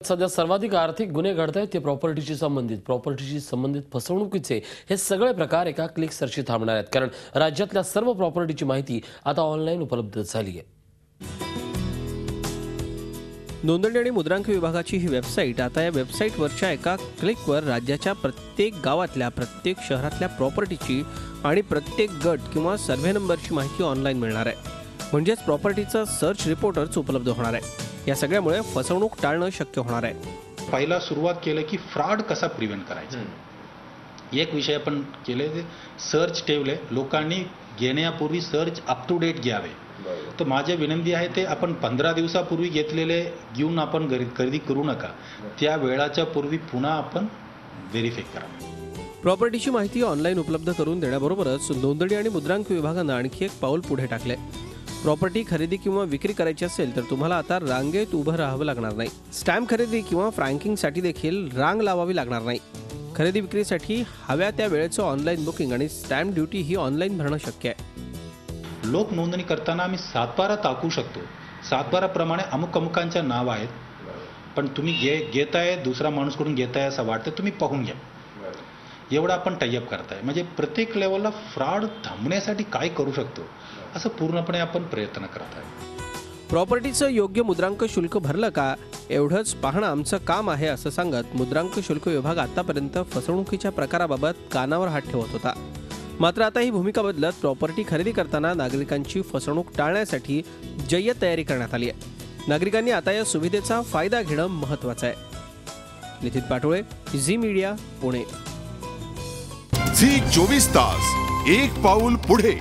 सध्या सर्वाधिक आर्थिक गुन्हे घडत आहेत ते प्रॉपर्टीशी संबंधित फसवणुकीचे हे सगळे प्रकार एका क्लिक सर्चशी थांबणार आहेत, कारण राज्यातल्या सर्व प्रॉपर्टीची माहिती आता ऑनलाईन उपलब्ध झाली आहे. नोंदणी आणि मुद्रांक विभागाची ही वेबसाईट आता या वेबसाईटवरच्या एका क्लिकवर राज्याच्या प्रत्येक गावातल्या प्रत्येक शहरातल्या प्रॉपर्टीची आणि प्रत्येक गट किंवा सर्व्हे नंबरची माहिती ऑनलाईन मिळणार आहे. म्हणजेच प्रॉपर्टीचा सर्च रिपोर्टर्स उपलब्ध होणार आहे. या सगळ्यामुळे फसवणूक टाळणं शक्य होणार आहे. पहिला सुरुवात केलं की फ्रॉड कसा प्रिव्हेंट करायचा, एक विषय आपण केले ते सर्च ठेवले. लोकांनी घेण्यापूर्वी सर्च अप टू डेट घ्यावे. तर माझी विनंती आहे ते आपण 15 दिवसापूर्वी घेतलेले घेऊन आपण खरेदी करू नका. त्या वेळाच्या पूर्वी पुन्हा आपण व्हेरीफाय करा. प्रॉपर्टीची माहिती ऑनलाईन उपलब्ध करून देण्याबरोबरच नोंदणी आणि मुद्रांक विभागानं आणखी एक पाऊल पुढे टाकले. प्रॉपर्टी खरेदी किंवा विक्री करायची असेल तर तुम्हाला आता रांगेत उभं राहावं लागणार नाही. स्टॅम्प खरेदी किंवा फ्रँकिंगसाठी देखील रांग लावावी लागणार नाही. खरेदी विक्रीसाठी हव्या त्या वेळेचं ऑनलाईन बुकिंग आणि स्टॅम्प ड्युटी ही ऑनलाईन भरणं शक्य आहे. लोक नोंदणी करताना आम्ही 7/12 टाकू शकतो. 7/12 प्रमाणे अमुकांच्या नाव आहेत, पण तुम्ही घेताय दुसरा माणूसकडून घेताय असं वाटतं, तुम्ही पाहून घ्या. एवढा आपण टाईअप करताय. म्हणजे प्रत्येक लेवलला फ्रॉड थांबण्यासाठी काय करू शकतो असं पूर्णपणे आपण प्रयत्न करत आहे. प्रॉपर्टीचं योग्य मुद्रांक शुल्क भरलं का एवढंच पाहणं आमचं काम आहे असं सांगत मुद्रांक शुल्क विभाग आतापर्यंत फसवणुकीच्या प्रकाराबाबत कानावर हात ठेवत होता. मात्र आता ही भूमिका बदलत प्रॉपर्टी खरेदी करताना नागरिकांची फसवणूक टाळण्यासाठी जय्यत तयारी करण्यात आली आहे. नागरिकांनी आता या सुविधेचा फायदा घेणं महत्त्वाचं आहे. Nitin Patole, Zee media, Pune. Zee 24 तास, एक पाऊल पुढे.